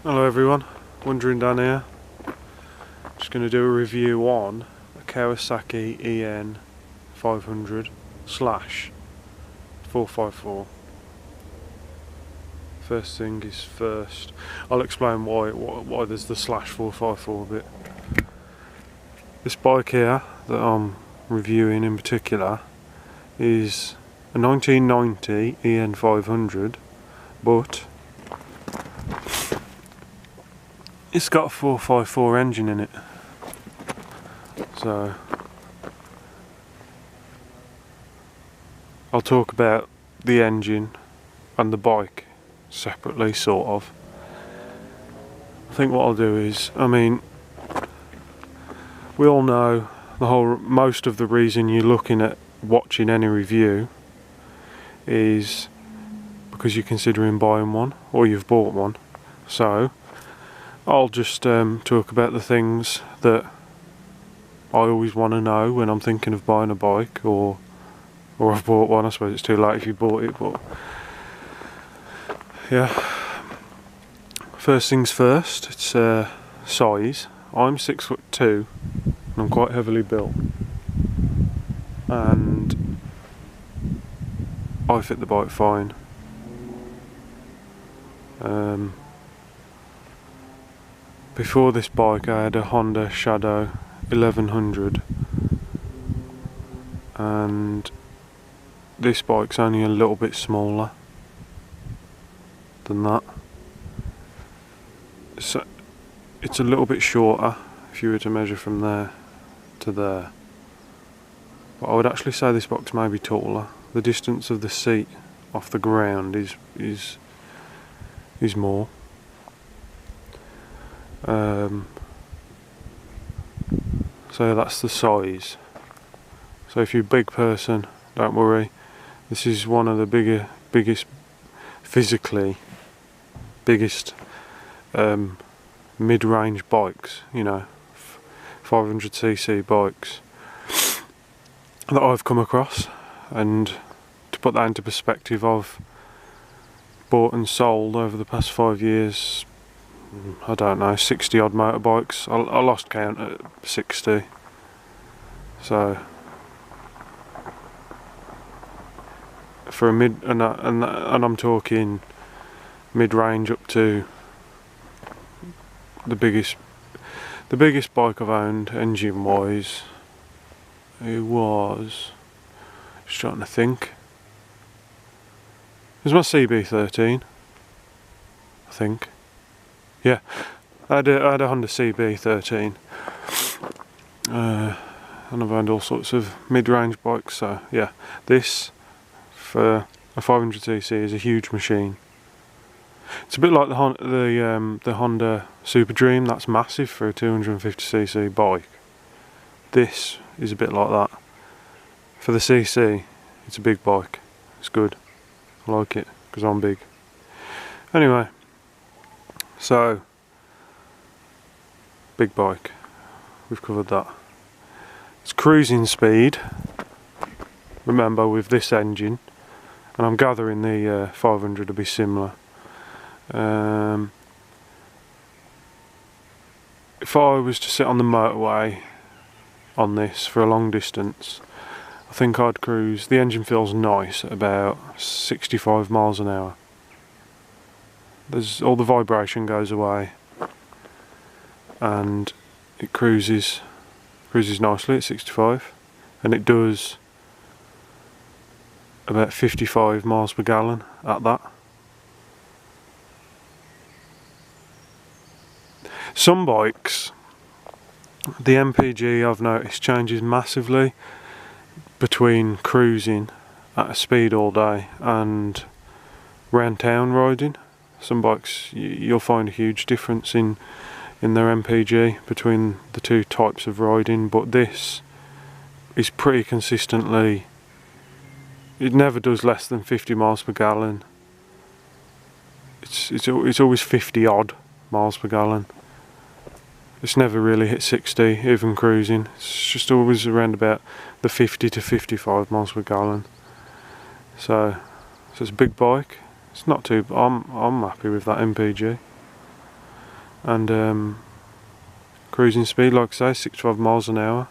Hello everyone, Wandering down here. Just going to do a review on a Kawasaki EN 500/454. First thing is first. I'll explain why there's the /454 bit. This bike here that I'm reviewing in particular is a 1990 EN 500, but it's got a 454 engine in it, so I'll talk about the engine and the bike separately, sort of. I think what I'll do is, we all know most of the reason you're looking at watching any review is because you're considering buying one or you've bought one. So I'll just talk about the things that I always want to know when I'm thinking of buying a bike, or I've bought one. I suppose it's too late if you bought it, but yeah. First things first, it's size. I'm 6'2" and I'm quite heavily built, and I fit the bike fine. Before this bike I had a Honda Shadow 1100, and this bike's only a little bit smaller than that. So it's a little bit shorter if you were to measure from there to there, but I would actually say this bike's maybe taller. The distance of the seat off the ground is more. So that's the size. So if you're a big person, don't worry. This is one of the physically biggest mid-range bikes, 500cc bikes that I've come across. And to put that into perspective, I've bought and sold over the past 5 years, I don't know, 60 odd motorbikes. I lost count at 60. So for a mid, and I'm talking mid-range up to the biggest bike I've owned engine wise. It was, just trying to think, it was my CB13, I think. Yeah, I had a Honda CB13, and I've owned all sorts of mid-range bikes. So yeah, this for a 500cc is a huge machine. It's a bit like the Honda Super Dream. That's massive for a 250cc bike. This is a bit like that. For the cc, it's a big bike. It's good. I like it because I'm big. Anyway. So, big bike, we've covered that. It's cruising speed, remember, with this engine, and I'm gathering the 500 to be similar. If I was to sit on the motorway on this for a long distance, I think I'd cruise, the engine feels nice at about 65 miles an hour. All the vibration goes away, and it cruises nicely at 65, and it does about 55 miles per gallon at that. Some bikes, the MPG I've noticed changes massively between cruising at a speed all day and round town riding. Some bikes, you'll find a huge difference in their MPG between the two types of riding, but this is pretty consistently, it never does less than 50 miles per gallon. It's always 50 odd miles per gallon. It's never really hit 60, even cruising. It's just always around about the 50 to 55 miles per gallon. So it's a big bike. It's not too. I'm happy with that MPG. and cruising speed, like I say, 65 miles an hour.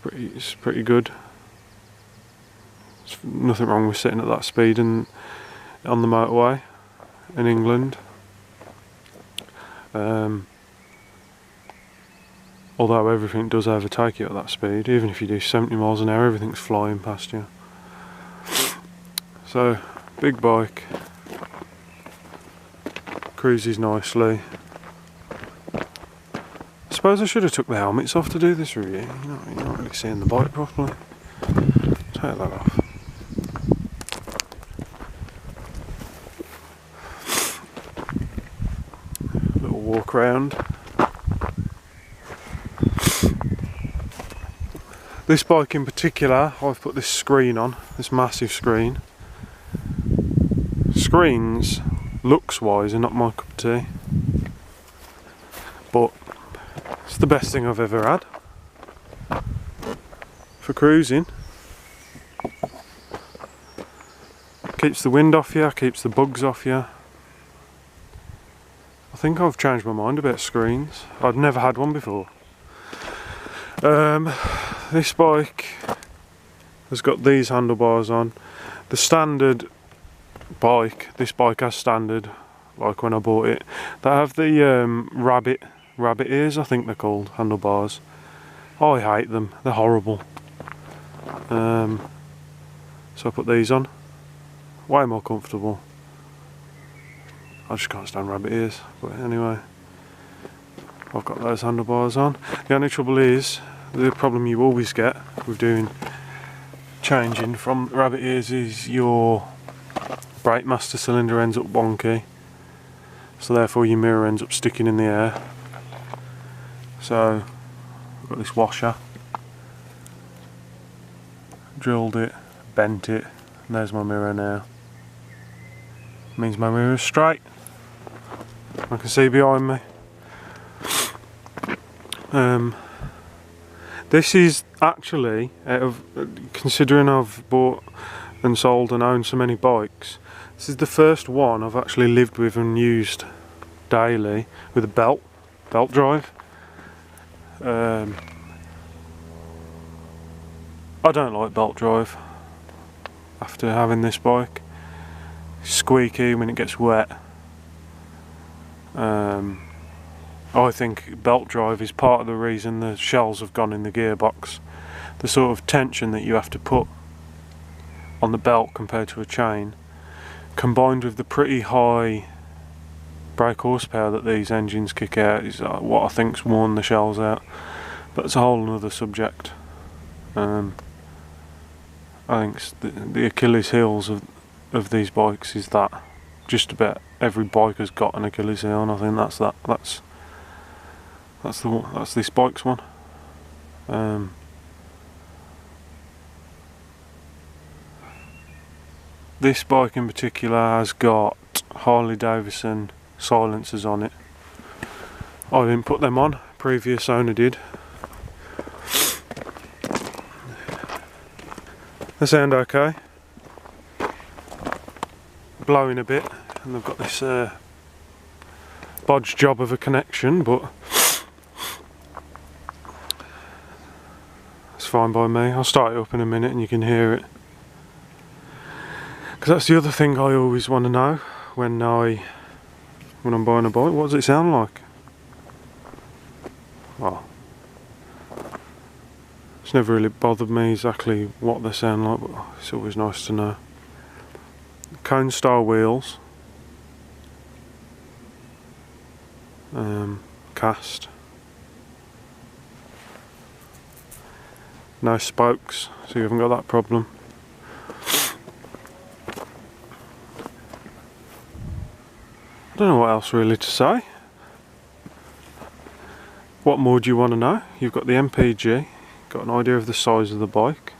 It's pretty good. There's nothing wrong with sitting at that speed and on the motorway in England. Although everything does overtake you at that speed, even if you do 70 miles an hour, everything's flying past you. So, big bike, cruises nicely. I suppose I should have took the helmets off to do this review. You're not really seeing the bike properly. Take that off. Little walk round. This bike in particular, I've put this screen on, this massive screen. Screens, looks wise, are not my cup of tea, but it's the best thing I've ever had for cruising. Keeps the wind off you, keeps the bugs off you. I think I've changed my mind about screens. I'd never had one before. This bike has got these handlebars on. The standard bike, this bike has standard, like when I bought it. They have the rabbit ears, I think they're called, handlebars. I hate them, they're horrible. So I put these on. Way more comfortable. I just can't stand rabbit ears, but anyway, I've got those handlebars on. The only trouble is, the problem you always get with changing from rabbit ears is your brake master cylinder ends up wonky, so therefore your mirror ends up sticking in the air. So I've got this washer, drilled it, bent it, and there's my mirror now. Means my mirror is straight. I can see behind me. This is actually, considering I've bought and sold and owned so many bikes, this is the first one I've actually lived with and used daily with a belt drive. I don't like belt drive after having this bike. It's squeaky when it gets wet. I think belt drive is part of the reason the shells have gone in the gearbox. The sort of tension that you have to put on the belt compared to a chain, combined with the pretty high brake horsepower that these engines kick out, is what I think's worn the shells out. But it's a whole other subject. I think it's the Achilles heels of these bikes is that just about every bike has got an Achilles heel, and I think that's this bike's one. This bike in particular has got Harley-Davidson Silencers on it. I didn't put them on, previous owner did. They sound okay. Blowing a bit, and they've got this bodge job of a connection, but it's fine by me. I'll start it up in a minute and you can hear it. Because that's the other thing I always want to know when I'm buying a bike. What does it sound like? Well, it's never really bothered me exactly what they sound like, but it's always nice to know. Cone style wheels, cast, no spokes, so you haven't got that problem. I don't know what else really to say. What more do you want to know? You've got the MPG, got an idea of the size of the bike.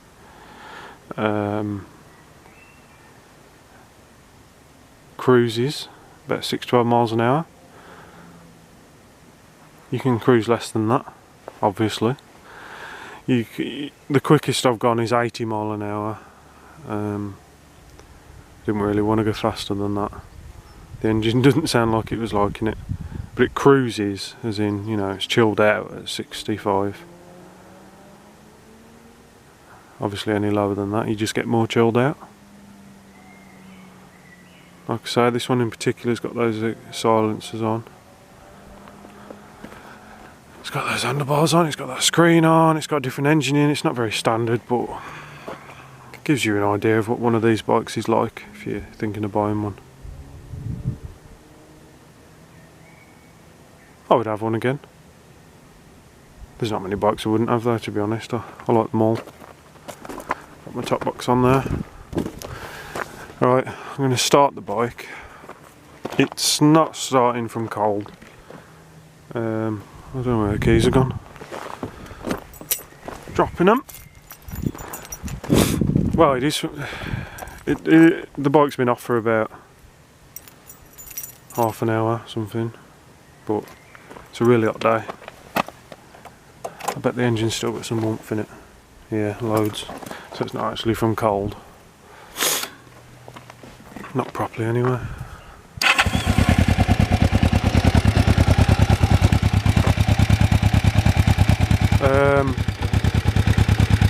Cruises about 6 to 12 miles an hour. You can cruise less than that, obviously. The quickest I've gone is 80 mile an hour. Didn't really want to go faster than that. The engine doesn't sound like it was liking it. but it cruises, as in, you know, it's chilled out at 65. Obviously any lower than that you just get more chilled out. Like I say, this one in particular has got those silencers on. It's got those handlebars on, it's got that screen on, it's got a different engine in. It's not very standard, but it gives you an idea of what one of these bikes is like if you're thinking of buying one. I would have one again. There's not many bikes I wouldn't have though, to be honest. I like them all. Got my top box on there. Right, I'm going to start the bike. It's not starting from cold. I don't know where the keys are gone. Dropping them. Well, it is. The bike's been off for about half an hour, something. But it's a really hot day. I bet the engine's still got some warmth in it. Yeah, loads. So it's not actually from cold. Not properly anyway.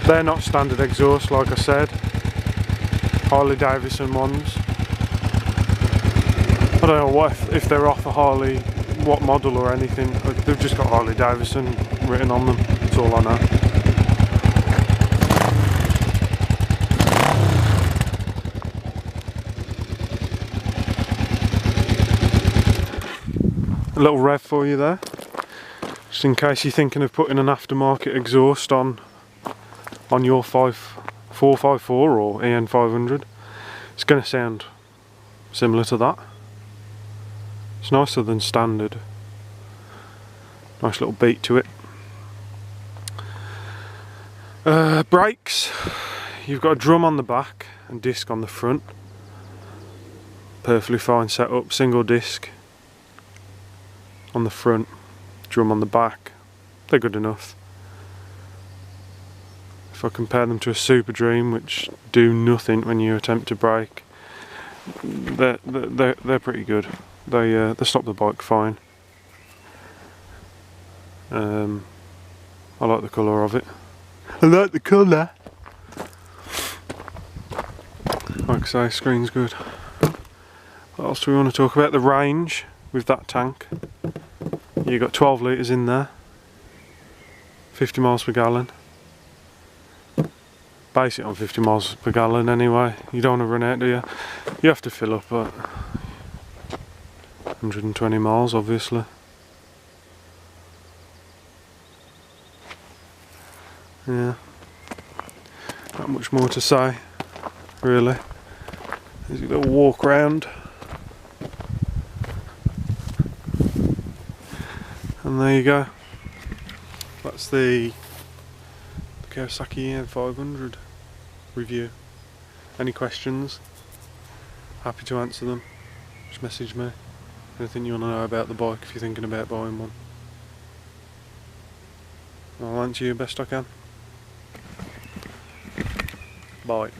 They're not standard exhaust, like I said. Harley-Davidson ones. I don't know what if they're off a Harley, what model or anything. They've just got Harley-Davidson written on them. That's all I know. A little rev for you there, just in case you're thinking of putting an aftermarket exhaust on your 454 or EN 500. It's going to sound similar to that. It's nicer than standard. Nice little beat to it. Brakes. You've got a drum on the back and disc on the front. Perfectly fine setup. Single disc on the front, drum on the back. They're good enough. If I compare them to a Super Dream, which do nothing when you attempt to brake, they're pretty good. They stop the bike fine. I like the colour of it. I like the colour. Like I say, screen's good. What else do we want to talk about? The range with that tank. You got 12 litres in there, 50 miles per gallon. Base it on 50 miles per gallon anyway. You don't want to run out, do you? You have to fill up at 120 miles, obviously. Yeah, not much more to say, really. There's a little walk round. And there you go. That's the Kawasaki EN 500 review. Any questions? Happy to answer them. Just message me. Anything you want to know about the bike if you're thinking about buying one. I'll answer you best I can. Bye.